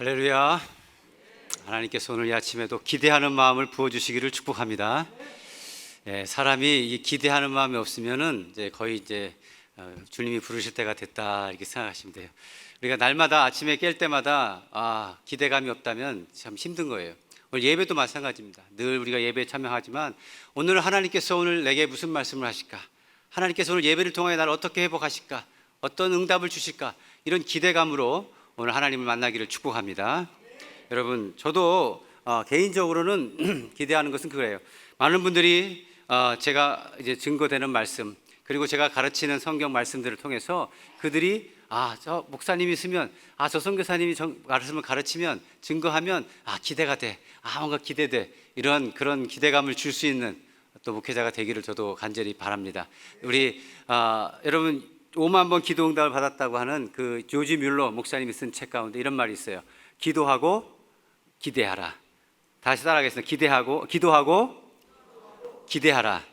할렐루야. 하나님께서 오늘 이 아침에도 기대하는 마음을 부어주시기를 축복합니다. 사람이 이 기대하는 마음이 없으면은 이제 거의 주님이 부르실 때가 됐다 이렇게 생각하시면 돼요. 우리가 날마다 아침에 깰 때마다 기대감이 없다면 참 힘든 거예요. 오늘 예배도 마찬가지입니다. 늘 우리가 예배에 참여하지만 오늘 하나님께서 오늘 내게 무슨 말씀을 하실까? 하나님께서 오늘 예배를 통하여 나를 어떻게 회복하실까? 어떤 응답을 주실까? 이런 기대감으로 오늘 하나님을 만나기를 축복합니다. 여러분, 저도 개인적으로는 기대하는 것은 그거예요. 많은 분들이 제가 이제 증거되는 말씀, 그리고 제가 가르치는 성경 말씀들을 통해서 그들이 저 목사님이 있으면, 저 선교사님이 말씀을 가르치면, 증거하면 기대가 돼, 뭔가 기대돼, 그런 기대감을 줄 수 있는 또 목회자가 되기를 저도 간절히 바랍니다. 우리 여러분, 5만 번 기도 응답을 받았다고 하는 그 조지 뮬러 목사님이 쓴 책 가운데 이런 말이 있어요. 기도하고 기대하라. 다시 따라하겠습니다. 기도하고 기대하라.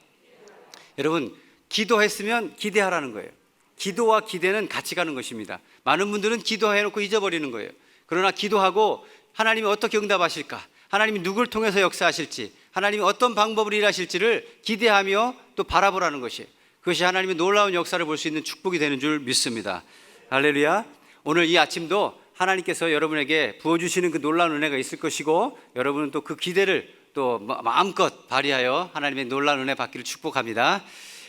여러분, 기도했으면 기대하라는 거예요. 기도와 기대는 같이 가는 것입니다. 많은 분들은 기도해놓고 잊어버리는 거예요. 그러나 기도하고 하나님이 어떻게 응답하실까, 하나님이 누구를 통해서 역사하실지, 하나님이 어떤 방법으로 일하실지를 기대하며 또 바라보라는 것이에요. 그것이 하나님의 놀라운 역사를 볼 수 있는 축복이 되는 줄 믿습니다. 할렐루야. 오늘 이 아침도 하나님께서 여러분에게 부어주시는 그 놀라운 은혜가 있을 것이고, 여러분은 또 그 기대를 또 마음껏 발휘하여 하나님의 놀라운 은혜 받기를 축복합니다.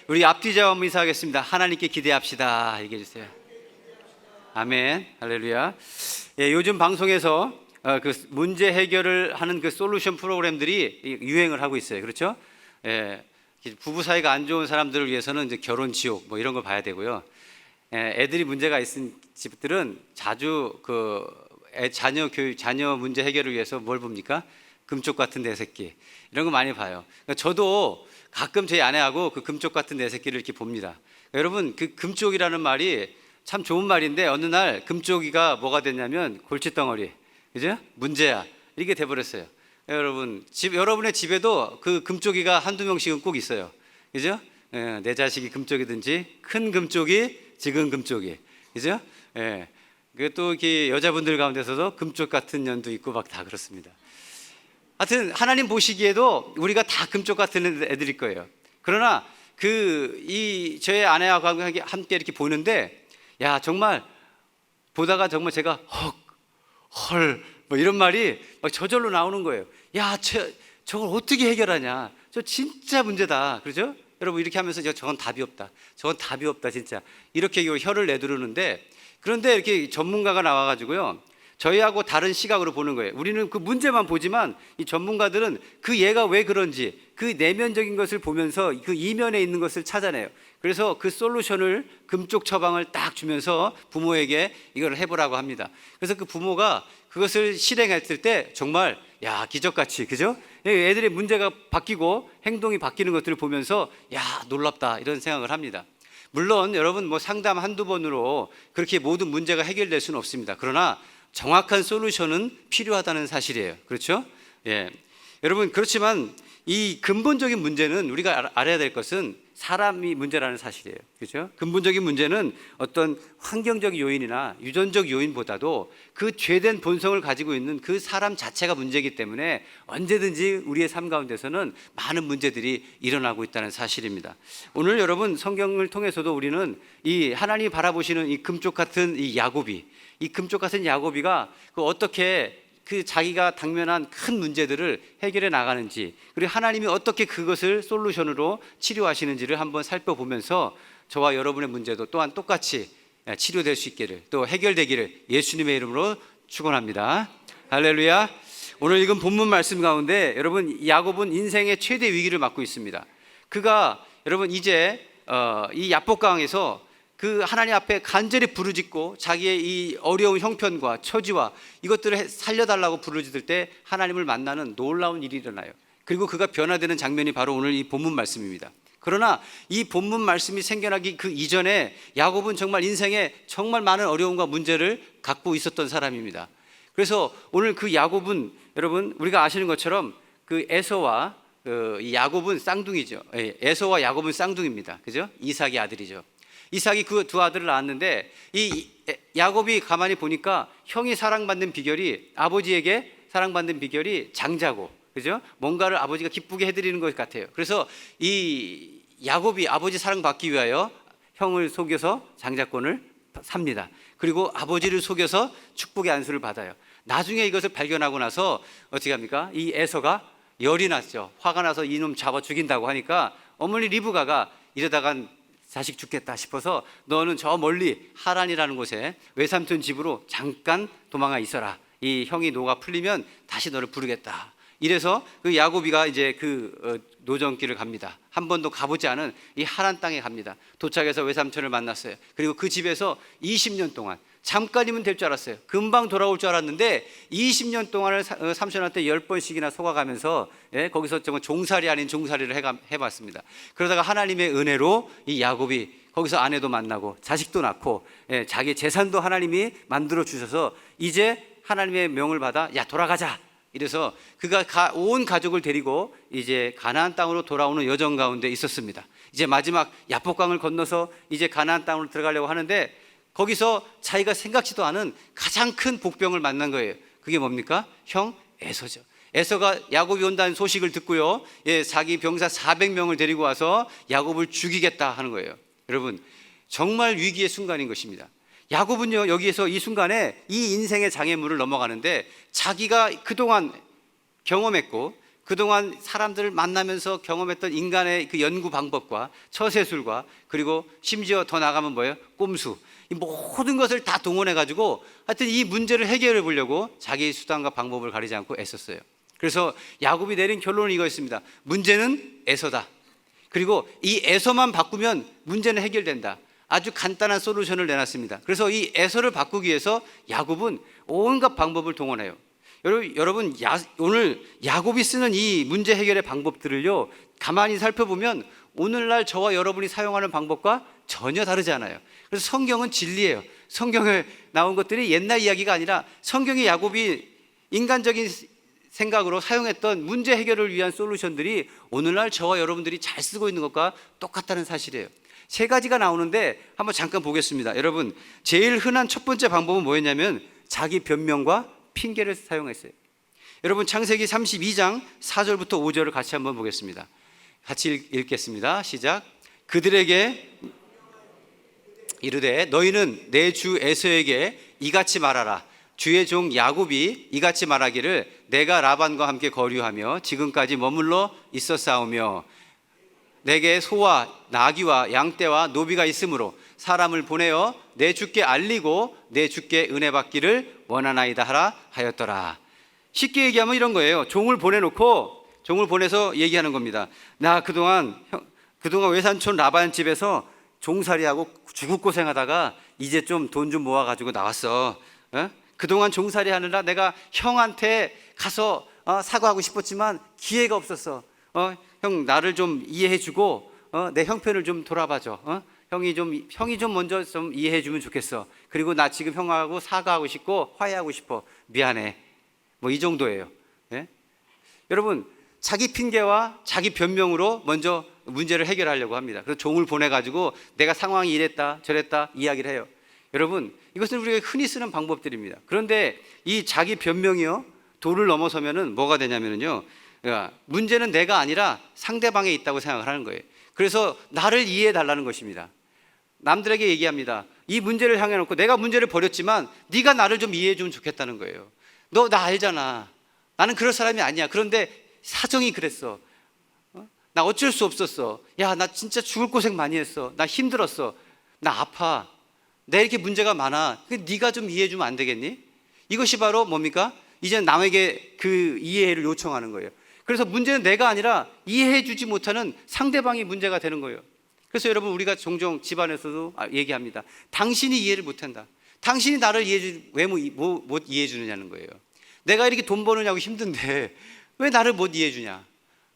우리 앞뒤 자원 인사하겠습니다. 하나님께 기대합시다. 얘기해 주세요. 아멘. 할렐루야. 요즘 방송에서 그 문제 해결을 하는 그 솔루션 프로그램들이 유행을 하고 있어요. 그렇죠? 부부 사이가 안 좋은 사람들을 위해서는 이제 결혼 지옥 이런 걸 봐야 되고요. 애들이 문제가 있은 집들은 자주 자녀 문제 해결을 위해서 뭘 봅니까? 금쪽 같은 내 새끼, 이런 거 많이 봐요. 그러니까 저도 가끔 제 아내하고 그 금쪽 같은 내 새끼를 이렇게 봅니다. 그러니까 여러분, 그 금쪽이라는 말이 참 좋은 말인데 어느 날 금쪽이가 뭐가 됐냐면 골칫덩어리, 그죠? 문제야, 이렇게 돼버렸어요. 여러분, 여러분의 집에도 그 금쪽이가 한두 명씩은 꼭 있어요. 그죠? 내 자식이 금쪽이든지 큰 금쪽이, 작은 금쪽이, 그죠? 또 이렇게 여자분들 가운데서도 금쪽 같은 년도 있고 막 다 그렇습니다. 하여튼 하나님 보시기에도 우리가 다 금쪽 같은 애들일 거예요. 그러나 저의 아내하고 함께 이렇게 보는데, 정말 보다가 정말 제가 헐 이런 말이 막 저절로 나오는 거예요. 저걸 어떻게 해결하냐, 저 진짜 문제다, 그렇죠? 여러분, 이렇게 하면서 저건 답이 없다 진짜, 이렇게 혀를 내두르는데, 그런데 이렇게 전문가가 나와가지고요, 저희하고 다른 시각으로 보는 거예요. 우리는 그 문제만 보지만 이 전문가들은 그 얘가 왜 그런지 그 내면적인 것을 보면서 그 이면에 있는 것을 찾아내요. 그래서 그 솔루션을, 금쪽 처방을 딱 주면서 부모에게 이걸 해보라고 합니다. 그래서 그 부모가 그것을 실행했을 때 정말 기적같이, 그죠? 애들의 문제가 바뀌고 행동이 바뀌는 것들을 보면서 놀랍다, 이런 생각을 합니다. 물론 여러분, 상담 한두 번으로 그렇게 모든 문제가 해결될 수는 없습니다. 그러나 정확한 솔루션은 필요하다는 사실이에요. 그렇죠? 여러분, 그렇지만 이 근본적인 문제는, 우리가 알아야 될 것은 사람이 문제라는 사실이에요. 그렇죠? 근본적인 문제는 어떤 환경적 요인이나 유전적 요인보다도 그 죄된 본성을 가지고 있는 그 사람 자체가 문제이기 때문에 언제든지 우리의 삶 가운데서는 많은 문제들이 일어나고 있다는 사실입니다. 오늘 여러분, 성경을 통해서도 우리는 이 하나님이 바라보시는 이 금쪽 같은 이 금쪽 같은 야고비가 어떻게 자기가 당면한 큰 문제들을 해결해 나가는지, 그리고 하나님이 어떻게 그것을 솔루션으로 치료하시는지를 한번 살펴보면서 저와 여러분의 문제도 또한 똑같이 치료될 수 있기를, 또 해결되기를 예수님의 이름으로 축원합니다. 할렐루야. 오늘 읽은 본문 말씀 가운데 여러분, 야곱은 인생의 최대 위기를 맞고 있습니다. 그가 여러분 이제 이 야복강에서 그 하나님 앞에 간절히 부르짖고 자기의 이 어려운 형편과 처지와 이것들을 살려달라고 부르짖을 때 하나님을 만나는 놀라운 일이 일어나요. 그리고 그가 변화되는 장면이 바로 오늘 이 본문 말씀입니다. 그러나 이 본문 말씀이 생겨나기 그 이전에 야곱은 정말 인생에 정말 많은 어려움과 문제를 갖고 있었던 사람입니다. 그래서 오늘 그 야곱은, 여러분, 우리가 아시는 것처럼 그 에서와 야곱은 쌍둥이죠. 에서와 야곱은 쌍둥이입니다. 그죠? 이삭의 아들이죠. 이삭이 그 두 아들을 낳았는데 이 야곱이 가만히 보니까 형이 사랑받는 비결이, 아버지에게 사랑받는 비결이 장자고, 그죠? 뭔가를 아버지가 기쁘게 해드리는 것 같아요. 그래서 이 야곱이 아버지 사랑받기 위하여 형을 속여서 장자권을 삽니다. 그리고 아버지를 속여서 축복의 안수를 받아요. 나중에 이것을 발견하고 나서 어떻게 합니까? 이 에서가 열이 났죠. 화가 나서 이놈 잡아 죽인다고 하니까 어머니 리브가가 이러다간 자식 죽겠다 싶어서 너는 저 멀리 하란이라는 곳에 외삼촌 집으로 잠깐 도망가 있어라. 이 형이 노가 풀리면 다시 너를 부르겠다. 이래서 그 야곱이가 이제 그 노정길을 갑니다. 한 번도 가보지 않은 이 하란 땅에 갑니다. 도착해서 외삼촌을 만났어요. 그리고 그 집에서 20년 동안, 잠깐이면 될 줄 알았어요. 금방 돌아올 줄 알았는데 20년 동안을 삼촌한테 10번씩이나 속아가면서 거기서 정말 종살이 아닌 종살이를 해봤습니다. 그러다가 하나님의 은혜로 이 야곱이 거기서 아내도 만나고 자식도 낳고 자기 재산도 하나님이 만들어 주셔서 이제 하나님의 명을 받아 야 돌아가자. 이래서 그가 온 가족을 데리고 이제 가나안 땅으로 돌아오는 여정 가운데 있었습니다. 이제 마지막 야복강을 건너서 이제 가나안 땅으로 들어가려고 하는데 거기서 자기가 생각지도 않은 가장 큰 복병을 만난 거예요. 그게 뭡니까? 형 에서죠. 에서가 야곱이 온다는 소식을 듣고요, 자기 병사 400명을 데리고 와서 야곱을 죽이겠다 하는 거예요. 여러분, 정말 위기의 순간인 것입니다. 야곱은요, 여기에서 이 순간에 이 인생의 장애물을 넘어가는데 자기가 그동안 경험했고 그동안 사람들을 만나면서 경험했던 인간의 그 연구 방법과 처세술과 그리고 심지어 더 나가면 뭐예요? 꼼수, 이 모든 것을 다 동원해가지고 하여튼 이 문제를 해결해 보려고 자기의 수단과 방법을 가리지 않고 애썼어요. 그래서 야곱이 내린 결론은 이거였습니다. 문제는 에서다. 그리고 이 에서만 바꾸면 문제는 해결된다. 아주 간단한 솔루션을 내놨습니다. 그래서 이 에서를 바꾸기 위해서 야곱은 온갖 방법을 동원해요. 여러분, 오늘 야곱이 쓰는 이 문제 해결의 방법들을요, 가만히 살펴보면 오늘날 저와 여러분이 사용하는 방법과 전혀 다르지 않아요. 그래서 성경은 진리예요. 성경에 나온 것들이 옛날 이야기가 아니라 성경의 야곱이 인간적인 생각으로 사용했던 문제 해결을 위한 솔루션들이 오늘날 저와 여러분들이 잘 쓰고 있는 것과 똑같다는 사실이에요. 세 가지가 나오는데 한번 잠깐 보겠습니다. 여러분, 제일 흔한 첫 번째 방법은 뭐였냐면 자기 변명과 핑계를 사용했어요. 여러분, 창세기 32장 4절부터 5절을 같이 한번 보겠습니다. 같이 읽겠습니다. 시작. 그들에게 이르되 너희는 내 주 에서에게 이같이 말하라. 주의 종 야곱이 이같이 말하기를 내가 라반과 함께 거류하며 지금까지 머물러 있었사오며 내게 소와 나귀와 양떼와 노비가 있으므로 사람을 보내어 내 주께 알리고 내 주께 은혜 받기를 원하나이다 하라 하였더라. 쉽게 얘기하면 이런 거예요. 종을 보내서 얘기하는 겁니다. 나 그동안 외삼촌 라반 집에서 종살이하고 죽을고생하다가 이제 좀 돈 좀 모아가지고 나왔어. 그동안 종살이 하느라 내가 형한테 가서 사과하고 싶었지만 기회가 없었어. 형 나를 좀 이해해주고 내 형편을 좀 돌아봐줘. 형이 좀 먼저 좀 이해해주면 좋겠어. 그리고 나 지금 형하고 사과하고 싶고 화해하고 싶어. 미안해. 뭐 이 정도예요. 여러분, 자기 핑계와 자기 변명으로 먼저 문제를 해결하려고 합니다. 그래서 종을 보내가지고 내가 상황이 이랬다 저랬다 이야기를 해요. 여러분, 이것은 우리가 흔히 쓰는 방법들입니다. 그런데 이 자기 변명이요, 도를 넘어서면은 뭐가 되냐면요, 문제는 내가 아니라 상대방에 있다고 생각을 하는 거예요. 그래서 나를 이해해 달라는 것입니다. 남들에게 얘기합니다. 이 문제를 향해 놓고 내가 문제를 벌였지만 네가 나를 좀 이해해 주면 좋겠다는 거예요. 너 나 알잖아. 나는 그럴 사람이 아니야. 그런데 사정이 그랬어. 나 어쩔 수 없었어. 야, 나 진짜 죽을 고생 많이 했어. 나 힘들었어. 나 아파. 내 이렇게 문제가 많아. 네가 좀 이해해 주면 안 되겠니? 이것이 바로 뭡니까? 이제 남에게 그 이해를 요청하는 거예요. 그래서 문제는 내가 아니라 이해해 주지 못하는 상대방이 문제가 되는 거예요. 그래서 여러분, 우리가 종종 집안에서도 얘기합니다. 당신이 이해를 못한다. 당신이 나를 왜 못 이해해 주느냐는 거예요. 내가 이렇게 돈 버느냐고 힘든데 왜 나를 못 이해해 주냐?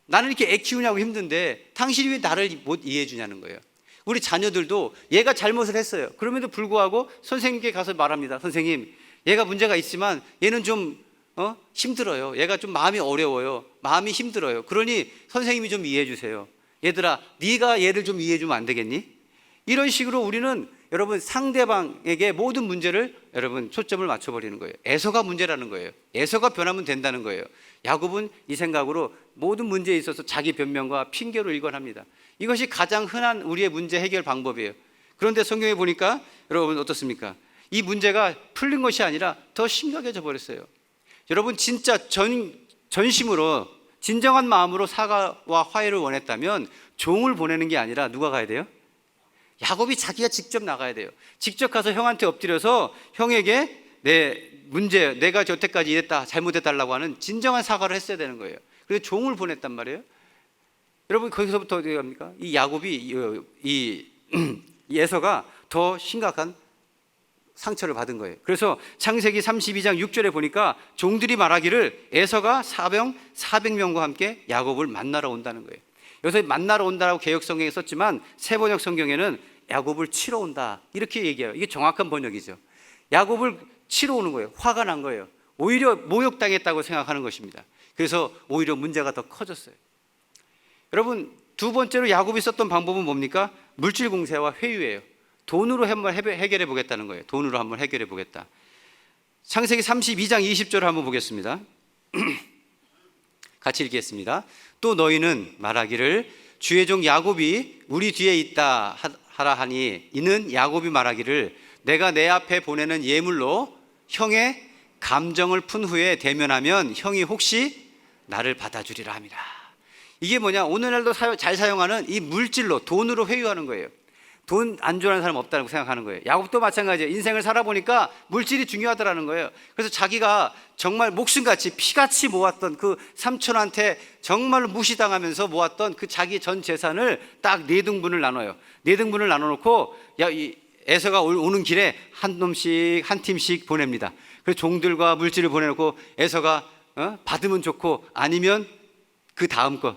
나는 이렇게 애 키우냐고 힘든데 당신이 왜 나를 못 이해해 주냐는 거예요. 우리 자녀들도 얘가 잘못을 했어요. 그럼에도 불구하고 선생님께 가서 말합니다. 선생님, 얘가 문제가 있지만 얘는 좀 힘들어요. 얘가 좀 마음이 어려워요. 마음이 힘들어요. 그러니 선생님이 좀 이해해 주세요. 얘들아, 네가 얘를 좀 이해해 주면 안 되겠니? 이런 식으로 우리는 여러분 상대방에게 모든 문제를 여러분 초점을 맞춰버리는 거예요. 에서가 문제라는 거예요. 에서가 변하면 된다는 거예요. 야곱은 이 생각으로 모든 문제에 있어서 자기 변명과 핑계로 일관합니다. 이것이 가장 흔한 우리의 문제 해결 방법이에요. 그런데 성경에 보니까 여러분 어떻습니까? 이 문제가 풀린 것이 아니라 더 심각해져 버렸어요. 여러분 진짜 전심으로 진정한 마음으로 사과와 화해를 원했다면 종을 보내는 게 아니라 누가 가야 돼요? 야곱이 자기가 직접 나가야 돼요. 직접 가서 형한테 엎드려서 형에게 내 문제, 내가 여태까지 이랬다, 잘못했다라고 하는 진정한 사과를 했어야 되는 거예요. 그래서 종을 보냈단 말이에요. 여러분 거기서부터 어떻게 합니까? 이 야곱이 이 에서가 더 심각한 상처를 받은 거예요. 그래서 창세기 32장 6절에 보니까 종들이 말하기를 에서가 400명과 함께 야곱을 만나러 온다는 거예요. 여기서 만나러 온다라고 개역 성경에 썼지만 세번역 성경에는 야곱을 치러 온다 이렇게 얘기해요. 이게 정확한 번역이죠. 야곱을 치러 오는 거예요. 화가 난 거예요. 오히려 모욕당했다고 생각하는 것입니다. 그래서 오히려 문제가 더 커졌어요. 여러분 두 번째로 야곱이 썼던 방법은 뭡니까? 물질 공세와 회유예요. 돈으로 한번 해결해 보겠다는 거예요. 돈으로 한번 해결해 보겠다. 창세기 32장 20절을 한번 보겠습니다. 같이 읽겠습니다. 또 너희는 말하기를 주의 종 야곱이 우리 뒤에 있다 하라 하니 이는 야곱이 말하기를 내가 내 앞에 보내는 예물로 형의 감정을 푼 후에 대면하면 형이 혹시 나를 받아주리라 합니다. 이게 뭐냐? 오늘날도 잘 사용하는 이 물질로 돈으로 회유하는 거예요. 돈 안 좋아하는 사람 없다고 생각하는 거예요. 야곱도 마찬가지예요. 인생을 살아보니까 물질이 중요하더라는 거예요. 그래서 자기가 정말 목숨같이 피같이 모았던 그 삼촌한테 정말 무시당하면서 모았던 그 자기 전 재산을 딱 4등분을 나눠요. 4등분을 나눠놓고 에서가 오는 길에 한 놈씩 한 팀씩 보냅니다. 그래서 종들과 물질을 보내놓고 에서가 받으면 좋고 아니면 그 다음 거,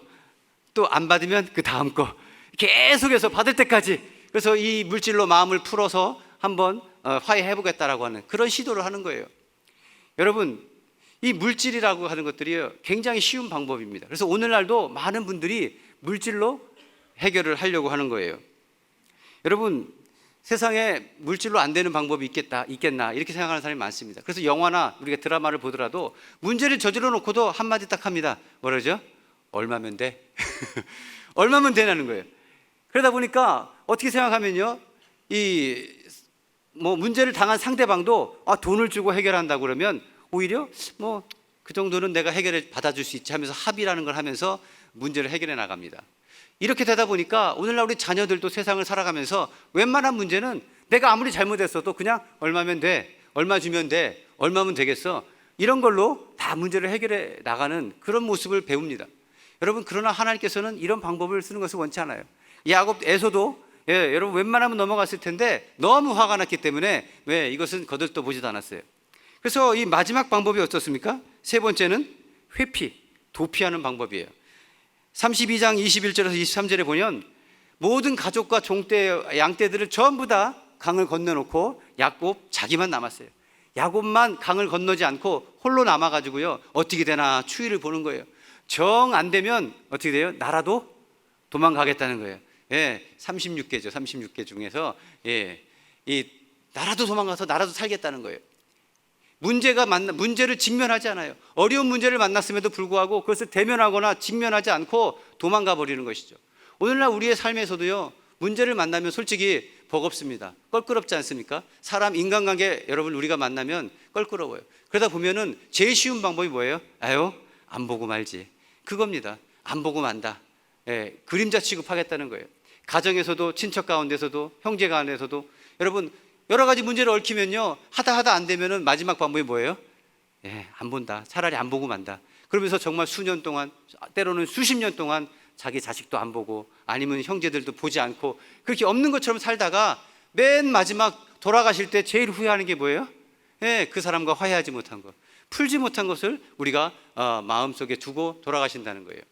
또 안 받으면 그 다음 거, 계속해서 받을 때까지. 그래서 이 물질로 마음을 풀어서 한번 화해해보겠다라고 하는 그런 시도를 하는 거예요. 여러분 이 물질이라고 하는 것들이 굉장히 쉬운 방법입니다. 그래서 오늘날도 많은 분들이 물질로 해결을 하려고 하는 거예요. 여러분 세상에 물질로 안 되는 방법이 있겠나 이렇게 생각하는 사람이 많습니다. 그래서 영화나 우리가 드라마를 보더라도 문제를 저질러 놓고도 한마디 딱 합니다. 뭐라죠? 얼마면 돼? 얼마면 되냐는 거예요. 그러다 보니까 어떻게 생각하면요, 문제를 당한 상대방도 돈을 주고 해결한다고 그러면 오히려 그 정도는 내가 해결을 받아줄 수 있지 하면서 합의라는 걸 하면서 문제를 해결해 나갑니다. 이렇게 되다 보니까 오늘날 우리 자녀들도 세상을 살아가면서 웬만한 문제는 내가 아무리 잘못했어도 그냥 얼마면 돼, 얼마 주면 돼, 얼마면 되겠어, 이런 걸로 다 문제를 해결해 나가는 그런 모습을 배웁니다. 여러분 그러나 하나님께서는 이런 방법을 쓰는 것을 원치 않아요. 야곱에서도 여러분 웬만하면 넘어갔을 텐데 너무 화가 났기 때문에 이것은 거들떠 보지도 않았어요. 그래서 이 마지막 방법이 어떻습니까? 세 번째는 회피, 도피하는 방법이에요. 32장 21절에서 23절에 보면 모든 가족과 종떼, 양떼들을 전부 다 강을 건너놓고 야곱 자기만 남았어요. 야곱만 강을 건너지 않고 홀로 남아가지고요 어떻게 되나 추위를 보는 거예요. 정 안 되면 어떻게 돼요? 나라도 도망가겠다는 거예요. 36개죠. 36개 중에서 이 나라도 도망가서 나라도 살겠다는 거예요. 문제를 직면하지 않아요. 어려운 문제를 만났음에도 불구하고 그것을 대면하거나 직면하지 않고 도망가 버리는 것이죠. 오늘날 우리의 삶에서도요 문제를 만나면 솔직히 버겁습니다. 껄끄럽지 않습니까? 사람 인간관계 여러분 우리가 만나면 껄끄러워요. 그러다 보면은 제일 쉬운 방법이 뭐예요? 안 보고 말지, 그겁니다. 안 보고 만다. 그림자 취급하겠다는 거예요. 가정에서도 친척 가운데서도 형제 가운데서도 여러분 여러 가지 문제를 얽히면요 하다 안 되면은 마지막 방법이 뭐예요? 안 본다. 차라리 안 보고 만다. 그러면서 정말 수년 동안 때로는 수십 년 동안 자기 자식도 안 보고 아니면 형제들도 보지 않고 그렇게 없는 것처럼 살다가 맨 마지막 돌아가실 때 제일 후회하는 게 뭐예요? 그 사람과 화해하지 못한 것, 풀지 못한 것을 우리가 마음속에 두고 돌아가신다는 거예요.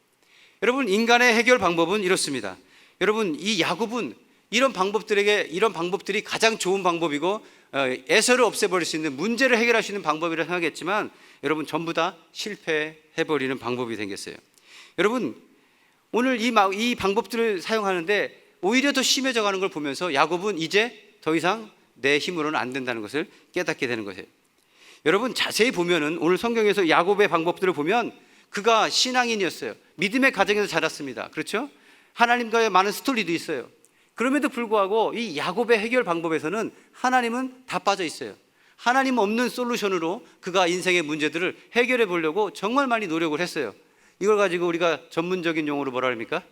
여러분 인간의 해결 방법은 이렇습니다. 여러분 이 야곱은 이런 방법들이 가장 좋은 방법이고 에서를 없애버릴 수 있는 문제를 해결할 수 있는 방법이라 생각했지만 여러분 전부 다 실패해버리는 방법이 생겼어요. 여러분 오늘 이 방법들을 사용하는데 오히려 더 심해져 가는 걸 보면서 야곱은 이제 더 이상 내 힘으로는 안 된다는 것을 깨닫게 되는 것이에요. 여러분 자세히 보면은 오늘 성경에서 야곱의 방법들을 보면 그가 신앙인이었어요. 믿음의 가정에서 자랐습니다. 그렇죠? 하나님과의 많은 스토리도 있어요. 그럼에도 불구하고 이 야곱의 해결 방법에서는 하나님은 다 빠져 있어요. 하나님 없는 솔루션으로 그가 인생의 문제들을 해결해 보려고 정말 많이 노력을 했어요. 이걸 가지고 우리가 전문적인 용어로 뭐라 합니까?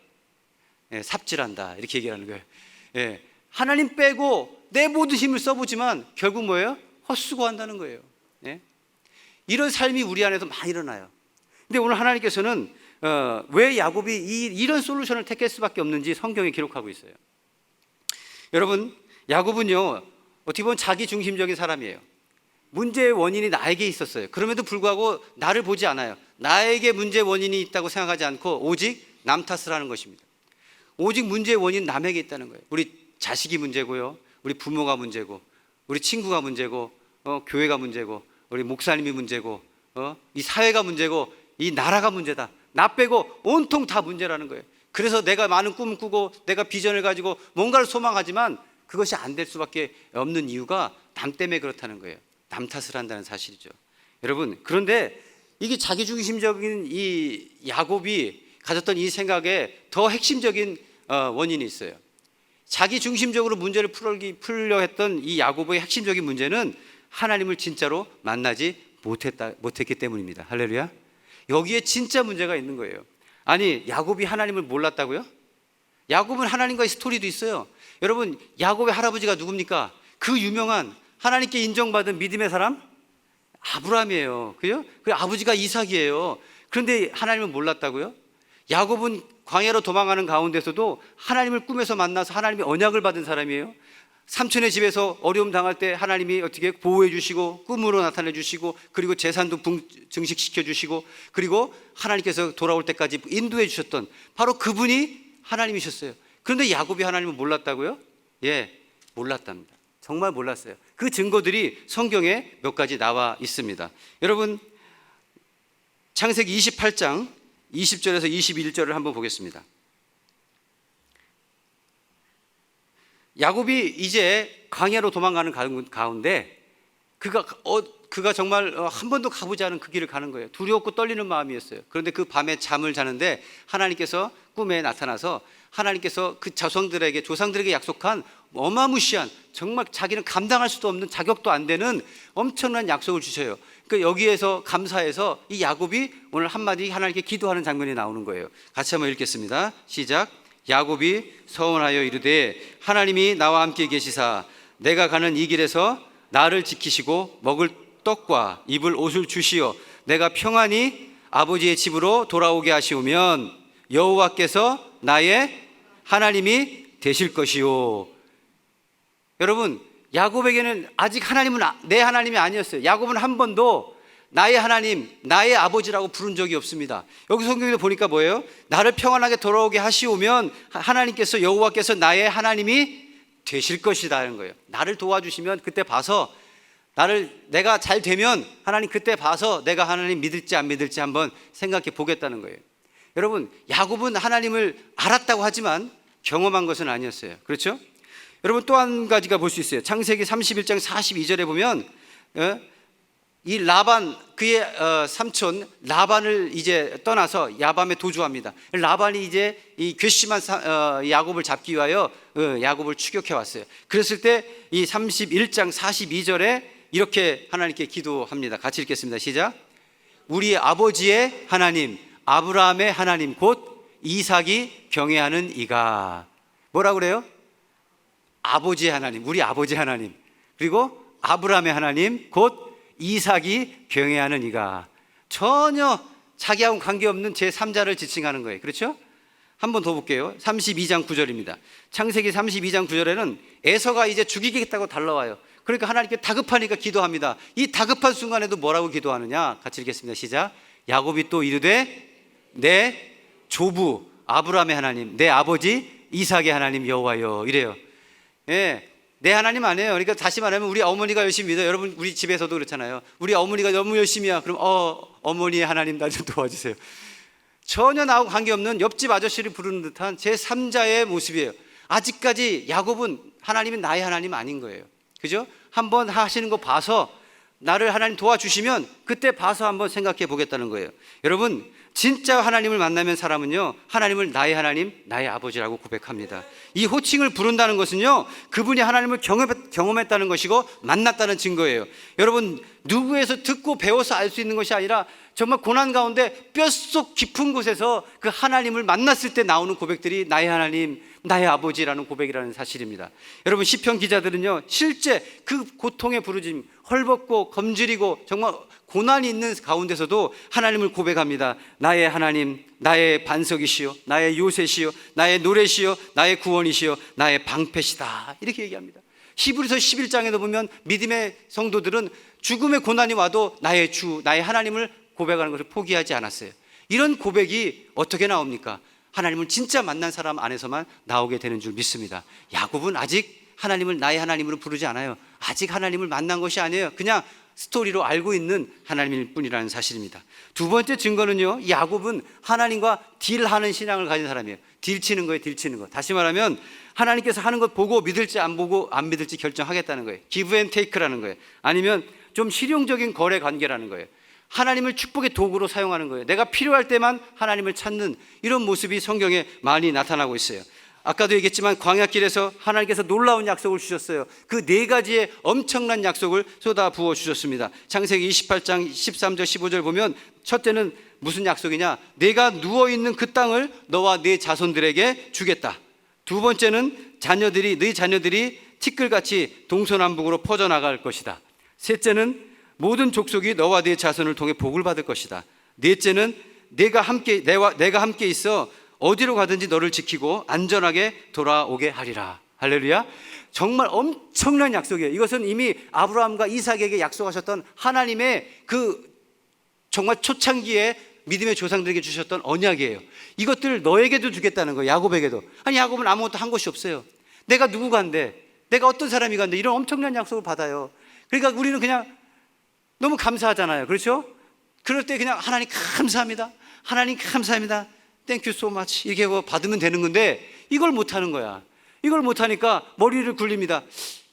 삽질한다 이렇게 얘기하는 거예요. 하나님 빼고 내 모든 힘을 써보지만 결국 뭐예요? 헛수고한다는 거예요. 이런 삶이 우리 안에서 많이 일어나요. 근데 오늘 하나님께서는 왜 야곱이 이런 솔루션을 택할 수밖에 없는지 성경에 기록하고 있어요. 여러분 야곱은요 어떻게 보면 자기 중심적인 사람이에요. 문제의 원인이 나에게 있었어요. 그럼에도 불구하고 나를 보지 않아요. 나에게 문제의 원인이 있다고 생각하지 않고 오직 남 탓을 하는 것입니다. 오직 문제의 원인은 남에게 있다는 거예요. 우리 자식이 문제고요, 우리 부모가 문제고, 우리 친구가 문제고, 교회가 문제고, 우리 목사님이 문제고, 이 사회가 문제고, 이 나라가 문제다. 나 빼고 온통 다 문제라는 거예요. 그래서 내가 많은 꿈을 꾸고 내가 비전을 가지고 뭔가를 소망하지만 그것이 안 될 수밖에 없는 이유가 남 때문에 그렇다는 거예요. 남 탓을 한다는 사실이죠. 여러분 그런데 이게 자기중심적인 이 야곱이 가졌던 이 생각에 더 핵심적인 원인이 있어요. 자기중심적으로 문제를 풀려 했던 이 야곱의 핵심적인 문제는 하나님을 진짜로 만나지 못했기 때문입니다. 할렐루야. 여기에 진짜 문제가 있는 거예요. 아니 야곱이 하나님을 몰랐다고요? 야곱은 하나님과의 스토리도 있어요. 여러분 야곱의 할아버지가 누굽니까? 그 유명한 하나님께 인정받은 믿음의 사람? 아브라함이에요. 그죠? 그 아버지가 이삭이에요. 그런데 하나님을 몰랐다고요? 야곱은 광야로 도망가는 가운데서도 하나님을 꿈에서 만나서 하나님의 언약을 받은 사람이에요. 삼촌의 집에서 어려움 당할 때 하나님이 어떻게 보호해 주시고 꿈으로 나타내 주시고 그리고 재산도 증식시켜 주시고 그리고 하나님께서 돌아올 때까지 인도해 주셨던 바로 그분이 하나님이셨어요. 그런데 야곱이 하나님을 몰랐다고요? 몰랐답니다. 정말 몰랐어요. 그 증거들이 성경에 몇 가지 나와 있습니다. 여러분 창세기 28장 20절에서 21절을 한번 보겠습니다. 야곱이 이제 광야로 도망가는 가운데 그가 정말 한 번도 가보지 않은 그 길을 가는 거예요. 두렵고 떨리는 마음이었어요. 그런데 그 밤에 잠을 자는데 하나님께서 꿈에 나타나서 하나님께서 그 조상들에게 약속한 어마무시한 정말 자기는 감당할 수도 없는 자격도 안 되는 엄청난 약속을 주셔요. 그러니까 여기에서 감사해서 이 야곱이 오늘 한마디 하나님께 기도하는 장면이 나오는 거예요. 같이 한번 읽겠습니다. 시작. 야곱이 서원하여 이르되 하나님이 나와 함께 계시사 내가 가는 이 길에서 나를 지키시고 먹을 떡과 입을 옷을 주시어 내가 평안히 아버지의 집으로 돌아오게 하시오면 여호와께서 나의 하나님이 되실 것이요. 여러분 야곱에게는 아직 하나님은 내 하나님이 아니었어요. 야곱은 한 번도 나의 하나님, 나의 아버지라고 부른 적이 없습니다. 여기 성경에 보니까 뭐예요? 나를 평안하게 돌아오게 하시오면 하나님께서 여호와께서 나의 하나님이 되실 것이라는 거예요. 나를 도와주시면 그때 봐서 내가 잘 되면 하나님 그때 봐서 내가 하나님 믿을지 안 믿을지 한번 생각해 보겠다는 거예요. 여러분 야곱은 하나님을 알았다고 하지만 경험한 것은 아니었어요. 그렇죠? 여러분 또 한 가지가 볼 수 있어요. 창세기 31장 42절에 보면 이 라반 그의 삼촌 라반을 이제 떠나서 야밤에 도주합니다. 라반이 이제 이 괘씸한 야곱을 잡기 위하여 야곱을 추격해 왔어요. 그랬을 때 이 31장 42절에 이렇게 하나님께 기도합니다. 같이 읽겠습니다. 시작. 우리 아버지의 하나님 아브라함의 하나님 곧 이삭이 경외하는 이가 뭐라고 그래요? 아버지의 하나님, 우리 아버지 하나님, 그리고 아브라함의 하나님 곧 이삭이 경외하는 이가. 전혀 자기하고 관계없는 제3자를 지칭하는 거예요. 그렇죠? 한 번 더 볼게요. 32장 9절입니다. 창세기 32장 9절에는 에서가 이제 죽이겠다고 달려와요. 그러니까 하나님께 다급하니까 기도합니다. 이 다급한 순간에도 뭐라고 기도하느냐? 같이 읽겠습니다. 시작. 야곱이 또 이르되 내 조부 아브라함의 하나님 내 아버지 이삭의 하나님 여호와여 이래요. 내 하나님 아니에요. 그러니까 다시 말하면 우리 어머니가 열심히 믿어요. 여러분 우리 집에서도 그렇잖아요. 우리 어머니가 너무 열심히야. 그럼 어머니의 하나님 나 좀 도와주세요. 전혀 나하고 관계없는 옆집 아저씨를 부르는 듯한 제3자의 모습이에요. 아직까지 야곱은 하나님이 나의 하나님 아닌 거예요. 그죠? 한번 하시는 거 봐서 나를 하나님 도와주시면 그때 봐서 한번 생각해 보겠다는 거예요. 여러분, 진짜 하나님을 만나면 사람은요, 하나님을 나의 하나님, 나의 아버지라고 고백합니다. 이 호칭을 부른다는 것은요, 그분이 하나님을 경험했다는 것이고 만났다는 증거예요. 여러분, 누구에서 듣고 배워서 알 수 있는 것이 아니라 정말 고난 가운데 뼛속 깊은 곳에서 그 하나님을 만났을 때 나오는 고백들이 나의 하나님, 나의 아버지라는 고백이라는 사실입니다. 여러분, 시편 기자들은요, 실제 그 고통의 부르짐, 헐벗고 검질이고 정말 고난이 있는 가운데서도 하나님을 고백합니다. 나의 하나님, 나의 반석이시요, 나의 요새시요, 나의 노래시요, 나의 구원이시요, 나의 방패시다, 이렇게 얘기합니다. 히브리서 11장에도 보면 믿음의 성도들은 죽음의 고난이 와도 나의 주, 나의 하나님을 고백하는 것을 포기하지 않았어요. 이런 고백이 어떻게 나옵니까? 하나님을 진짜 만난 사람 안에서만 나오게 되는 줄 믿습니다. 야곱은 아직 하나님을 나의 하나님으로 부르지 않아요. 아직 하나님을 만난 것이 아니에요. 그냥 스토리로 알고 있는 하나님일 뿐이라는 사실입니다. 두 번째 증거는요, 야곱은 하나님과 딜하는 신앙을 가진 사람이에요. 딜치는 거예요, 딜치는 거. 다시 말하면 하나님께서 하는 것 보고 믿을지 안 보고 안 믿을지 결정하겠다는 거예요. 기브 앤 테이크라는 거예요. 아니면 좀 실용적인 거래 관계라는 거예요. 하나님을 축복의 도구로 사용하는 거예요. 내가 필요할 때만 하나님을 찾는 이런 모습이 성경에 많이 나타나고 있어요. 아까도 얘기했지만 광야길에서 하나님께서 놀라운 약속을 주셨어요. 그 네 가지의 엄청난 약속을 쏟아 부어 주셨습니다. 창세기 28장 13절 15절 보면 첫째는 무슨 약속이냐? 내가 누워있는 그 땅을 너와 네 자손들에게 주겠다. 두 번째는 네 자녀들이 티끌같이 동서남북으로 퍼져나갈 것이다. 셋째는 모든 족속이 너와 네 자손을 통해 복을 받을 것이다. 넷째는 내가 함께 있어 어디로 가든지 너를 지키고 안전하게 돌아오게 하리라. 할렐루야. 정말 엄청난 약속이에요. 이것은 이미 아브라함과 이삭에게 약속하셨던 하나님의 그 정말 초창기에 믿음의 조상들에게 주셨던 언약이에요. 이것들을 너에게도 주겠다는 거예요. 야곱에게도. 아니, 야곱은 아무것도 한 것이 없어요. 내가 누구간데, 내가 어떤 사람이 간데 이런 엄청난 약속을 받아요. 그러니까 우리는 그냥 너무 감사하잖아요. 그렇죠? 그럴 때 그냥 하나님 감사합니다. 하나님 감사합니다. Thank you so much. 이렇게 받으면 되는 건데 이걸 못하는 거야. 이걸 못하니까 머리를 굴립니다.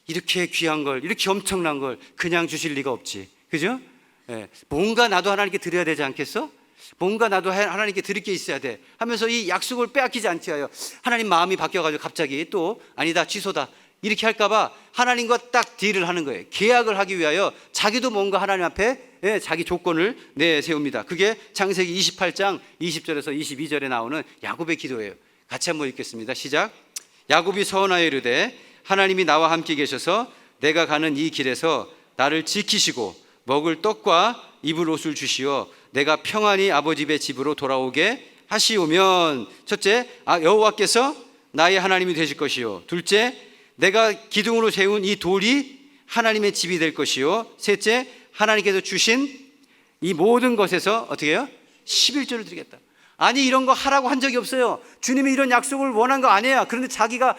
이렇게 귀한 걸, 이렇게 엄청난 걸 그냥 주실 리가 없지. 그죠? 예. 뭔가 나도 하나님께 드려야 되지 않겠어? 뭔가 나도 하나님께 드릴 게 있어야 돼 하면서 이 약속을 빼앗기지 않게 하여 하나님 마음이 바뀌어가지고 갑자기 또 아니다, 취소다 이렇게 할까봐 하나님과 딱 딜을 하는 거예요. 계약을 하기 위하여 자기도 뭔가 하나님 앞에 자기 조건을 내세웁니다. 그게 창세기 28장 20절에서 22절에 나오는 야곱의 기도예요. 같이 한번 읽겠습니다. 시작. 야곱이 서원하여 이르되 하나님이 나와 함께 계셔서 내가 가는 이 길에서 나를 지키시고 먹을 떡과 입을 옷을 주시어 내가 평안히 아버지 의 집으로 돌아오게 하시오면 첫째, 여호와께서 나의 하나님이 되실 것이요. 둘째, 내가 기둥으로 세운 이 돌이 하나님의 집이 될 것이요. 셋째, 하나님께서 주신 이 모든 것에서 어떻게 해요? 11조를 드리겠다. 아니, 이런 거 하라고 한 적이 없어요. 주님이 이런 약속을 원한 거 아니에요. 그런데 자기가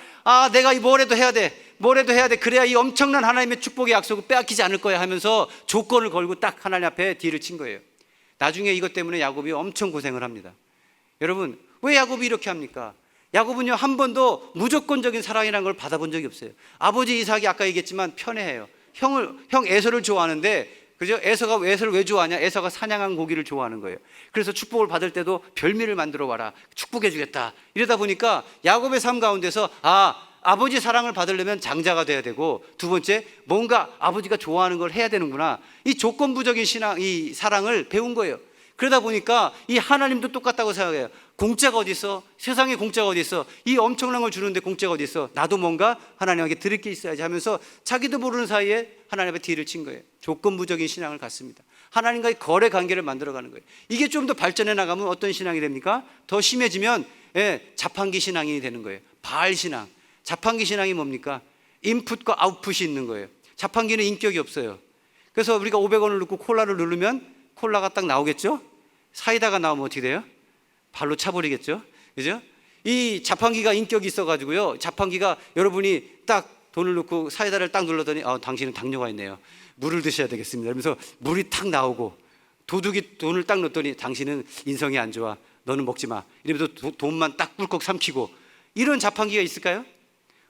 내가 뭐라도 해야 돼, 뭐라도 해야 돼, 그래야 이 엄청난 하나님의 축복의 약속을 빼앗기지 않을 거야 하면서 조건을 걸고 딱 하나님 앞에 딜을 친 거예요. 나중에 이것 때문에 야곱이 엄청 고생을 합니다. 여러분, 왜 야곱이 이렇게 합니까? 야곱은요, 한 번도 무조건적인 사랑이라는 걸 받아본 적이 없어요. 아버지 이삭이 아까 얘기했지만 편애해요. 형 에서를 좋아하는데, 그죠? 에서를 왜 좋아하냐? 에서가 사냥한 고기를 좋아하는 거예요. 그래서 축복을 받을 때도 별미를 만들어 와라, 축복해 주겠다. 이러다 보니까 야곱의 삶 가운데서 아버지 사랑을 받으려면 장자가 돼야 되고, 두 번째, 뭔가 아버지가 좋아하는 걸 해야 되는구나. 이 조건부적인 이 사랑을 배운 거예요. 그러다 보니까 이 하나님도 똑같다고 생각해요. 공짜가 어디 있어? 세상에 공짜가 어디 있어? 이 엄청난 걸 주는데 공짜가 어디 있어? 나도 뭔가 하나님에게 드릴 게 있어야지 하면서 자기도 모르는 사이에 하나님 앞에 딜을 친 거예요. 조건부적인 신앙을 갖습니다. 하나님과의 거래 관계를 만들어가는 거예요. 이게 좀 더 발전해 나가면 어떤 신앙이 됩니까? 더 심해지면 자판기 신앙이 되는 거예요. 바알 신앙. 자판기 신앙이 뭡니까? 인풋과 아웃풋이 있는 거예요. 자판기는 인격이 없어요. 그래서 우리가 500원을 넣고 콜라를 누르면 콜라가 딱 나오겠죠? 사이다가 나오면 어떻게 돼요? 발로 차버리겠죠? 그죠? 이 자판기가 인격이 있어가지고요, 자판기가 여러분이 딱 돈을 넣고 사이다를 딱 눌렀더니 당신은 당뇨가 있네요, 물을 드셔야 되겠습니다 이러면서 물이 탁 나오고, 도둑이 돈을 딱 넣었더니 당신은 인성이 안 좋아, 너는 먹지 마 이러면서 돈만 딱 꿀꺽 삼키고, 이런 자판기가 있을까요?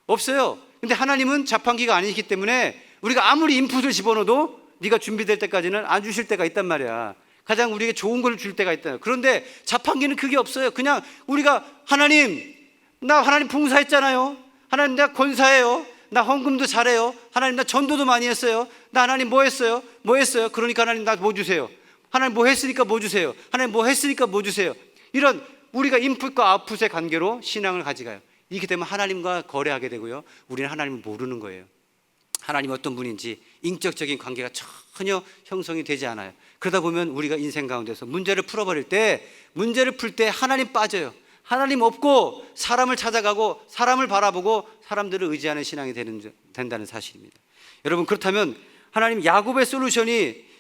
없어요. 근데 하나님은 자판기가 아니기 때문에 우리가 아무리 인풋을 집어넣어도 네가 준비될 때까지는 안 주실 때가 있단 말이야. 가장 우리에게 좋은 걸 줄 때가 있다. 그런데 자판기는 그게 없어요. 그냥 우리가 하나님, 나 하나님 봉사했잖아요. 하나님 내가 권사해요. 나 헌금도 잘해요. 하나님 나 전도도 많이 했어요. 나 하나님 뭐 했어요? 뭐 했어요? 그러니까 하나님 나 뭐 주세요. 하나님 뭐 했으니까 뭐 주세요. 하나님 뭐 했으니까 뭐 주세요. 이런 우리가 인풋과 아웃풋의 관계로 신앙을 가져가요. 이렇게 되면 하나님과 거래하게 되고요, 우리는 하나님을 모르는 거예요. 하나님 어떤 분인지 인격적인 관계가 전혀 형성이 되지 않아요. 그러다 보면 우리가 인생 가운데서 문제를 풀어버릴 때, 문제를 풀 때 하나님 빠져요. 하나님 없고 사람을 찾아가고 사람을 바라보고 사람들을 의지하는 신앙이 된다는 사실입니다. 여러분, 그렇다면 하나님 야곱의 솔루션이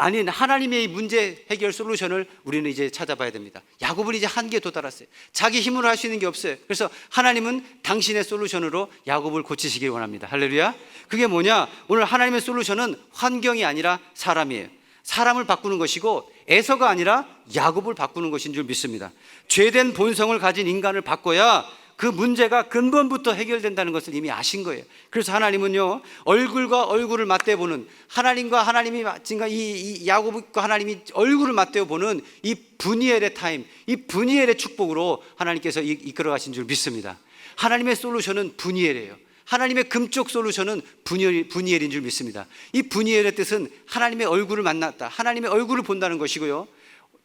아닌 하나님의 이 문제 해결 솔루션을 우리는 이제 찾아봐야 됩니다. 야곱은 이제 한계에 도달했어요. 자기 힘으로 할 수 있는 게 없어요. 그래서 하나님은 당신의 솔루션으로 야곱을 고치시길 원합니다. 할렐루야. 그게 뭐냐? 오늘 하나님의 솔루션은 환경이 아니라 사람이에요. 사람을 바꾸는 것이고 에서가 아니라 야곱을 바꾸는 것인 줄 믿습니다. 죄된 본성을 가진 인간을 바꿔야 그 문제가 근본부터 해결된다는 것을 이미 아신 거예요. 그래서 하나님은요, 얼굴과 얼굴을 맞대보는, 하나님과 하나님이 이 야곱과 하나님이 얼굴을 맞대보는 이 분이엘의 타임, 이 분이엘의 축복으로 하나님께서 이끌어 가신 줄 믿습니다. 하나님의 솔루션은 분이엘이에요. 하나님의 금쪽 솔루션은 분이엘인 줄 믿습니다. 이 분이엘의 뜻은 하나님의 얼굴을 만났다, 하나님의 얼굴을 본다는 것이고요,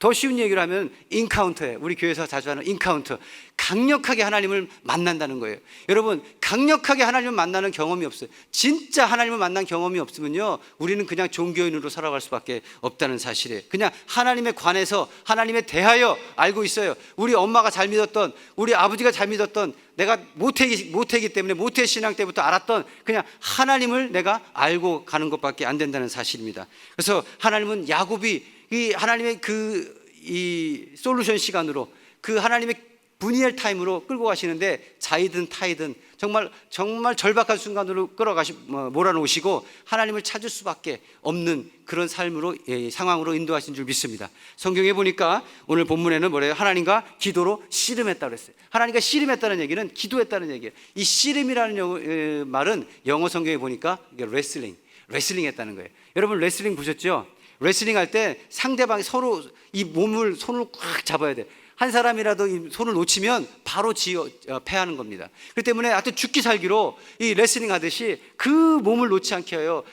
더 쉬운 얘기를 하면 인카운터예요. 우리 교회에서 자주 하는 인카운터, 강력하게 하나님을 만난다는 거예요. 여러분, 강력하게 하나님을 만나는 경험이 없어요. 진짜 하나님을 만난 경험이 없으면요, 우리는 그냥 종교인으로 살아갈 수밖에 없다는 사실이에요. 그냥 하나님에 관해서, 하나님에 대하여 알고 있어요. 우리 엄마가 잘 믿었던, 우리 아버지가 잘 믿었던, 내가 모태이기 때문에 모태 신앙 때부터 알았던 그냥 하나님을 내가 알고 가는 것밖에 안 된다는 사실입니다. 그래서 하나님은 야곱이 이 하나님의 이 솔루션 시간으로, 그 하나님의 분이엘 타임으로 끌고 가시는데, 자이든 타이든 정말 절박한 순간으로 몰아놓으시고 하나님을 찾을 수밖에 없는 그런 삶으로, 상황으로 인도하신 줄 믿습니다. 성경에 보니까 오늘 본문에는 뭐래요? 하나님과 기도로 씨름했다고 그랬어요. 하나님과 씨름했다는 얘기는 기도했다는 얘기예요. 이 씨름이라는 말은 영어 성경에 보니까 레슬링 했다는 거예요. 여러분, 레슬링 보셨죠? 레슬링 할 때 상대방이 서로 이 몸을 손으로 꽉 잡아야 돼. 한 사람이라도 이 손을 놓치면 바로 패하는 겁니다. 그렇기 때문에 하여튼 죽기 살기로 이 레슬링 하듯이 그 몸을 놓지 않게 하여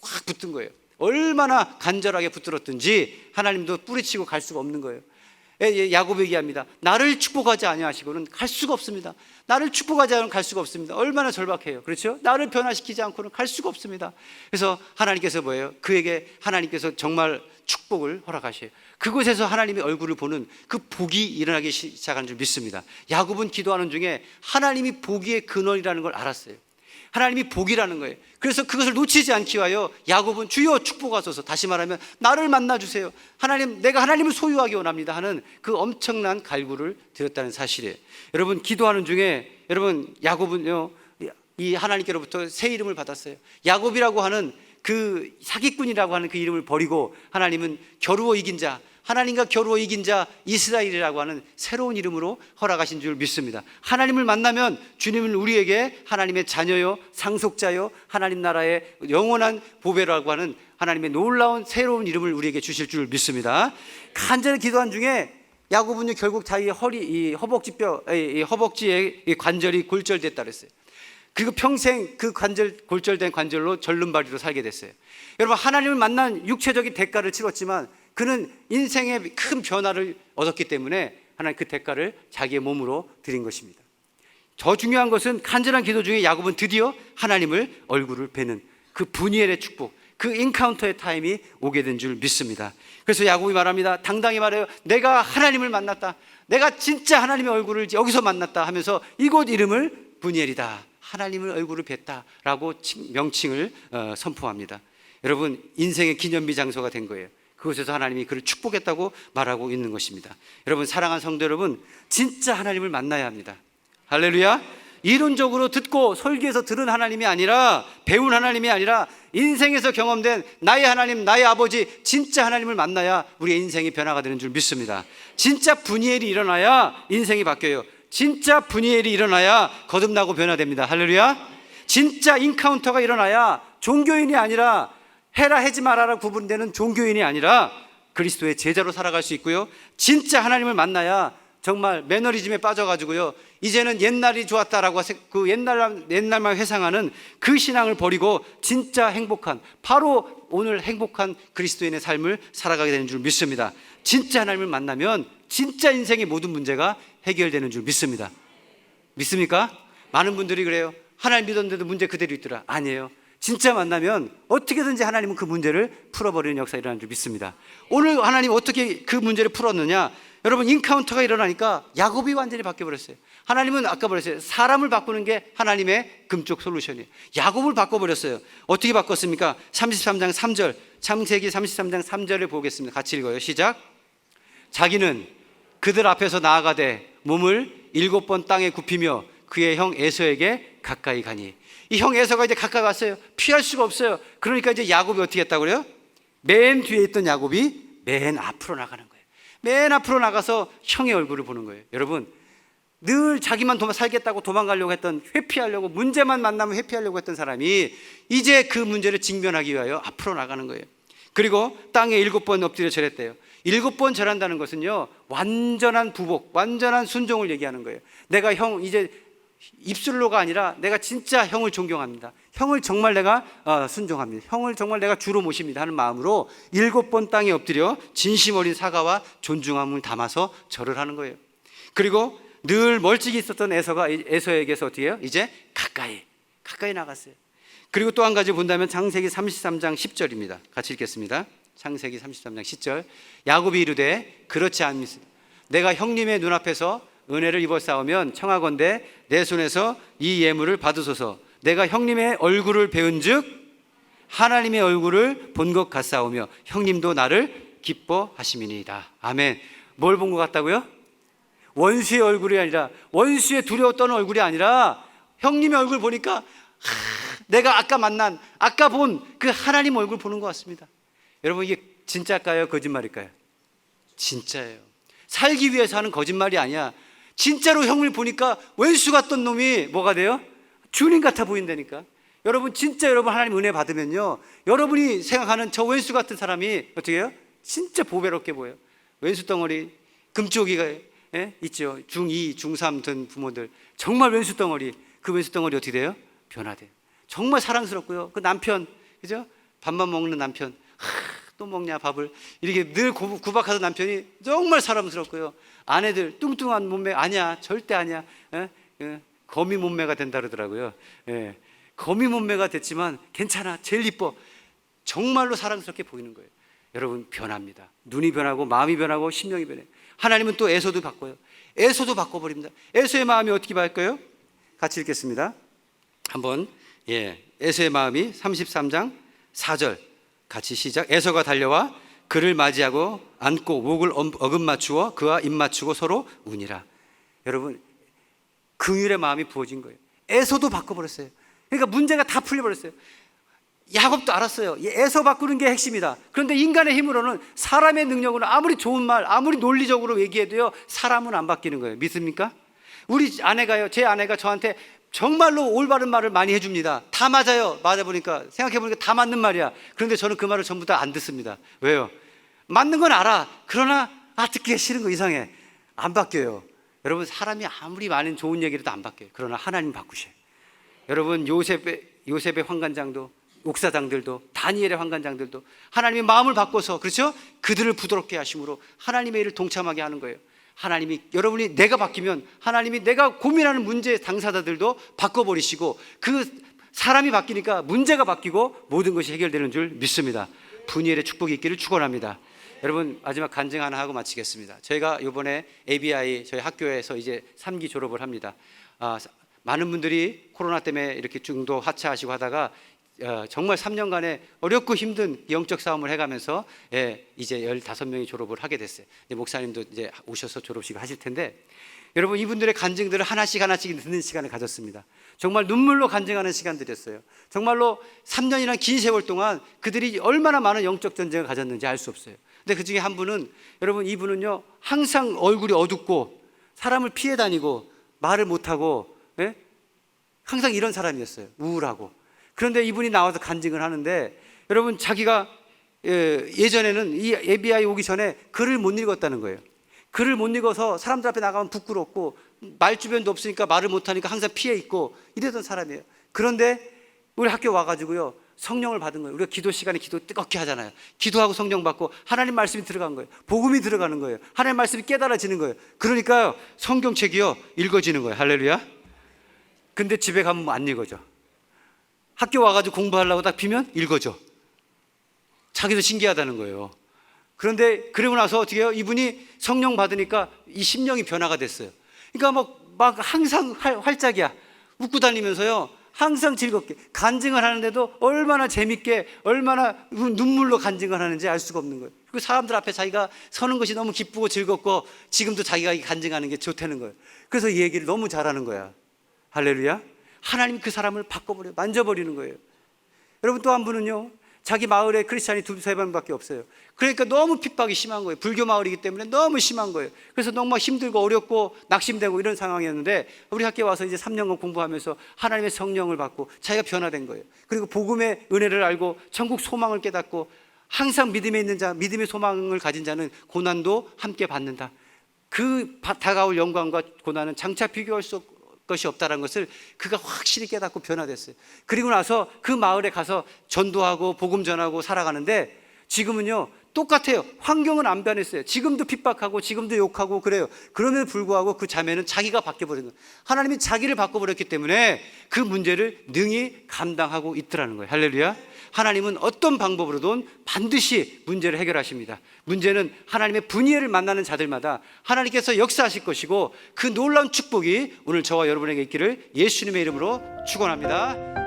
꽉 붙은 거예요. 얼마나 간절하게 붙들었든지 하나님도 뿌리치고 갈 수가 없는 거예요. 야곱이 얘기합니다. 나를 축복하지 아니하시고는 갈 수가 없습니다. 나를 축복하지 않으면 갈 수가 없습니다. 얼마나 절박해요. 그렇죠? 나를 변화시키지 않고는 갈 수가 없습니다. 그래서 하나님께서 뭐예요? 그에게 하나님께서 정말 축복을 허락하셔요. 그곳에서 하나님의 얼굴을 보는 그 복이 일어나기 시작한 줄 믿습니다. 야곱은 기도하는 중에 하나님이 복의 근원이라는 걸 알았어요. 하나님이 복이라는 거예요. 그래서 그것을 놓치지 않기 위하여 야곱은 주여 축복하소서, 다시 말하면 나를 만나주세요, 하나님, 내가 하나님을 소유하기 원합니다 하는 그 엄청난 갈구를 드렸다는 사실이에요. 여러분, 기도하는 중에 여러분, 야곱은요, 이 하나님께로부터 새 이름을 받았어요. 야곱이라고 하는 그 사기꾼이라고 하는 그 이름을 버리고 하나님은 겨루어 이긴 자, 하나님과 겨루어 이긴 자 이스라엘이라고 하는 새로운 이름으로 허락하신 줄 믿습니다. 하나님을 만나면 주님은 우리에게 하나님의 자녀요, 상속자요, 하나님 나라의 영원한 보배라고 하는 하나님의 놀라운 새로운 이름을 우리에게 주실 줄 믿습니다. 간절히 기도한 중에 야곱은 결국 자기의 허벅지의 관절이 골절됐다 그랬어요. 그리고 평생 그 골절된 관절로 절름발이로 살게 됐어요. 여러분, 하나님을 만난 육체적인 대가를 치렀지만 그는 인생의 큰 변화를 얻었기 때문에 하나님 그 대가를 자기의 몸으로 드린 것입니다. 더 중요한 것은 간절한 기도 중에 야곱은 드디어 하나님을 얼굴을 뵈는 그 분이엘의 축복, 그 인카운터의 타임이 오게 된 줄 믿습니다. 그래서 야곱이 말합니다. 당당히 말해요. 내가 하나님을 만났다, 내가 진짜 하나님의 얼굴을 여기서 만났다 하면서 이곳 이름을 분이엘이다, 하나님의 얼굴을 뵀다라고 명칭을 선포합니다. 여러분, 인생의 기념비 장소가 된 거예요. 그곳에서 하나님이 그를 축복했다고 말하고 있는 것입니다. 여러분, 사랑하는 성도 여러분, 진짜 하나님을 만나야 합니다. 할렐루야. 이론적으로 듣고 설교에서 들은 하나님이 아니라, 배운 하나님이 아니라 인생에서 경험된 나의 하나님, 나의 아버지, 진짜 하나님을 만나야 우리의 인생이 변화가 되는 줄 믿습니다. 진짜 분이엘이 일어나야 인생이 바뀌어요. 진짜 분이엘이 일어나야 거듭나고 변화됩니다. 할렐루야. 진짜 인카운터가 일어나야 종교인이 아니라 해라 하지 말아라 구분되는 종교인이 아니라 그리스도의 제자로 살아갈 수 있고요. 진짜 하나님을 만나야 정말 매너리즘에 빠져가지고요, 이제는 옛날이 좋았다라고 그 옛날만 회상하는 그 신앙을 버리고 진짜 행복한, 바로 오늘 행복한 그리스도인의 삶을 살아가게 되는 줄 믿습니다. 진짜 하나님을 만나면 진짜 인생의 모든 문제가 해결되는 줄 믿습니다. 믿습니까? 많은 분들이 그래요. 하나님 믿었는데도 문제 그대로 있더라. 아니에요. 진짜 만나면 어떻게든지 하나님은 그 문제를 풀어버리는 역사가 일어나는 줄 믿습니다. 오늘 하나님 어떻게 그 문제를 풀었느냐? 여러분, 인카운터가 일어나니까 야곱이 완전히 바뀌어버렸어요. 하나님은 아까 버렸어요. 사람을 바꾸는 게 하나님의 금쪽 솔루션이에요. 야곱을 바꿔버렸어요. 어떻게 바꿨습니까? 33장 3절, 창세기 33장 3절을 보겠습니다. 같이 읽어요. 시작. 자기는 그들 앞에서 나아가되 몸을 7번 땅에 굽히며 그의 형 에서에게 가까이 가니. 이 형 에서가 이제 가까이 왔어요. 피할 수가 없어요. 그러니까 이제 야곱이 어떻게 했다고 그래요? 맨 뒤에 있던 야곱이 맨 앞으로 나가는 거예요. 맨 앞으로 나가서 형의 얼굴을 보는 거예요. 여러분, 늘 자기만 살겠다고 도망가려고 했던, 회피하려고, 문제만 만나면 회피하려고 했던 사람이 이제 그 문제를 직면하기 위하여 앞으로 나가는 거예요. 그리고 땅에 7번 엎드려 절했대요. 7번 절한다는 것은요, 완전한 부복, 완전한 순종을 얘기하는 거예요. 내가 형 이제 입술로가 아니라 내가 진짜 형을 존경합니다. 형을 정말 내가 순종합니다. 형을 정말 내가 주로 모십니다 하는 마음으로 7번 땅에 엎드려 진심 어린 사과와 존중함을 담아서 절을 하는 거예요. 그리고 늘 멀찍이 있었던 에서에게서 어떻게 해요? 이제 가까이 나갔어요. 그리고 또 한 가지 본다면 창세기 33장 10절입니다. 같이 읽겠습니다. 창세기 33장 10절. 야곱이 이르되 그렇지 않습니다. 내가 형님의 눈앞에서 은혜를 입어 싸우면 청하건대 내 손에서 이 예물을 받으소서. 내가 형님의 얼굴을 배운 즉 하나님의 얼굴을 본 것 같사오며 형님도 나를 기뻐하심이니이다. 아멘. 뭘 본 것 같다고요? 원수의 얼굴이 아니라, 원수의 두려워 떠는 얼굴이 아니라 형님의 얼굴 보니까 내가 아까 본 그 하나님 얼굴 보는 것 같습니다. 여러분, 이게 진짜일까요? 거짓말일까요? 진짜예요. 살기 위해서 하는 거짓말이 아니야. 진짜로 형을 보니까 왼수 같던 놈이 뭐가 돼요? 주님 같아 보인다니까. 여러분, 진짜 여러분 하나님 은혜 받으면요, 여러분이 생각하는 저 왼수 같은 사람이 어떻게 해요? 진짜 보배롭게 보여요. 왼수 덩어리, 금쪽이가 있죠. 중2, 중3 든 부모들 정말 왼수 덩어리, 그 왼수 덩어리 어떻게 돼요? 변화돼요. 정말 사랑스럽고요. 그 남편, 그죠? 밥만 먹는 남편, 또 먹냐 밥을, 이렇게 늘 구박하던 남편이 정말 사랑스럽고요. 아내들 뚱뚱한 몸매, 아니야, 절대 아니야. 거미 몸매가 된다 그러더라고요. 거미 몸매가 됐지만 괜찮아, 제일 이뻐. 정말로 사랑스럽게 보이는 거예요. 여러분, 변합니다. 눈이 변하고 마음이 변하고 심령이 변해요. 하나님은 또 에서도 바꿔요. 에서도 바꿔버립니다. 에서의 마음이 어떻게 바뀔까요? 같이 읽겠습니다. 한번, 에서의 마음이 33장 4절 같이 시작. 에서가 달려와 그를 맞이하고 안고 목을 어긋맞추어 그와 입 맞추고 서로 우니라. 여러분, 긍휼의 마음이 부어진 거예요. 에서도 바꿔버렸어요. 그러니까 문제가 다 풀려버렸어요. 야곱도 알았어요. 에서 바꾸는 게 핵심이다. 그런데 인간의 힘으로는, 사람의 능력으로는 아무리 좋은 말, 아무리 논리적으로 얘기해도요, 사람은 안 바뀌는 거예요. 믿습니까? 제 아내가 저한테 정말로 올바른 말을 많이 해줍니다. 다 맞아요. 맞아보니까, 생각해보니까 다 맞는 말이야. 그런데 저는 그 말을 전부 다 안 듣습니다. 왜요? 맞는 건 알아. 그러나 듣기 싫은 거, 이상해. 안 바뀌어요. 여러분, 사람이 아무리 많은 좋은 얘기를 해도 안 바뀌어요. 그러나 하나님 바꾸셔요. 여러분, 요셉의 환관장도, 옥사장들도, 다니엘의 환관장들도 하나님의 마음을 바꿔서, 그렇죠? 그들을 부드럽게 하심으로 하나님의 일을 동참하게 하는 거예요. 여러분이 내가 바뀌면 하나님이 내가 고민하는 문제 당사자들도 바꿔버리시고, 그 사람이 바뀌니까 문제가 바뀌고 모든 것이 해결되는 줄 믿습니다. 분이엘의 축복이 있기를 축원합니다. 여러분, 마지막 간증 하나 하고 마치겠습니다. 저희가 이번에 ABI 저희 학교에서 이제 3기 졸업을 합니다. 많은 분들이 코로나 때문에 이렇게 중도 하차하시고 하다가 정말 3년간의 어렵고 힘든 영적 싸움을 해가면서 이제 15명이 졸업을 하게 됐어요. 목사님도 이제 오셔서 졸업식 하실 텐데, 여러분, 이분들의 간증들을 하나씩 듣는 시간을 가졌습니다. 정말 눈물로 간증하는 시간들이었어요. 정말로 3년이라는 긴 세월 동안 그들이 얼마나 많은 영적 전쟁을 가졌는지 알 수 없어요. 근데 그 중에 한 분은, 여러분, 이분은요, 항상 얼굴이 어둡고 사람을 피해 다니고 말을 못하고, 예? 항상 이런 사람이었어요. 우울하고. 그런데 이분이 나와서 간증을 하는데, 여러분, 자기가 예전에는 이 ABI 오기 전에 글을 못 읽었다는 거예요. 글을 못 읽어서 사람들 앞에 나가면 부끄럽고 말 주변도 없으니까 말을 못하니까 항상 피해 있고 이랬던 사람이에요. 그런데 우리 학교 와가지고요, 성령을 받은 거예요. 우리가 기도 시간에 기도 뜨겁게 하잖아요. 기도하고 성령 받고 하나님 말씀이 들어간 거예요. 복음이 들어가는 거예요. 하나님 말씀이 깨달아지는 거예요. 그러니까요, 성경책이요 읽어지는 거예요. 할렐루야. 근데 집에 가면 안 읽어져. 학교 와가지고 공부하려고 딱 피면 읽어져. 자기도 신기하다는 거예요. 그런데 그러고 나서 어떻게 해요? 이분이 성령 받으니까 이 심령이 변화가 됐어요. 그러니까 막 항상 활짝이야. 웃고 다니면서요, 항상 즐겁게 간증을 하는데도 얼마나 재밌게, 얼마나 눈물로 간증을 하는지 알 수가 없는 거예요. 그리고 사람들 앞에 자기가 서는 것이 너무 기쁘고 즐겁고 지금도 자기가 간증하는 게 좋다는 거예요. 그래서 이 얘기를 너무 잘하는 거야. 할렐루야. 하나님 그 사람을 바꿔버려, 만져버리는 거예요. 여러분, 또 한 분은요, 자기 마을에 크리스찬이 2-3명밖에 없어요. 그러니까 너무 핍박이 심한 거예요. 불교 마을이기 때문에 너무 심한 거예요. 그래서 너무 힘들고 어렵고 낙심되고 이런 상황이었는데, 우리 학교에 와서 이제 3년간 공부하면서 하나님의 성령을 받고 자기가 변화된 거예요. 그리고 복음의 은혜를 알고 천국 소망을 깨닫고, 항상 믿음에 있는 자, 믿음의 소망을 가진 자는 고난도 함께 받는다. 그 다가올 영광과 고난은 장차 비교할 수 없고 것이 없다는 것을 그가 확실히 깨닫고 변화됐어요. 그리고 나서 그 마을에 가서 전도하고 복음 전하고 살아가는데, 지금은요 똑같아요. 환경은 안 변했어요. 지금도 핍박하고 지금도 욕하고 그래요. 그럼에도 불구하고 그 자매는 자기가 바뀌어버린 거예요. 하나님이 자기를 바꿔버렸기 때문에 그 문제를 능히 감당하고 있더라는 거예요. 할렐루야. 하나님은 어떤 방법으로든 반드시 문제를 해결하십니다. 문제는 하나님의 분이엘을 만나는 자들마다 하나님께서 역사하실 것이고, 그 놀라운 축복이 오늘 저와 여러분에게 있기를 예수님의 이름으로 축원합니다.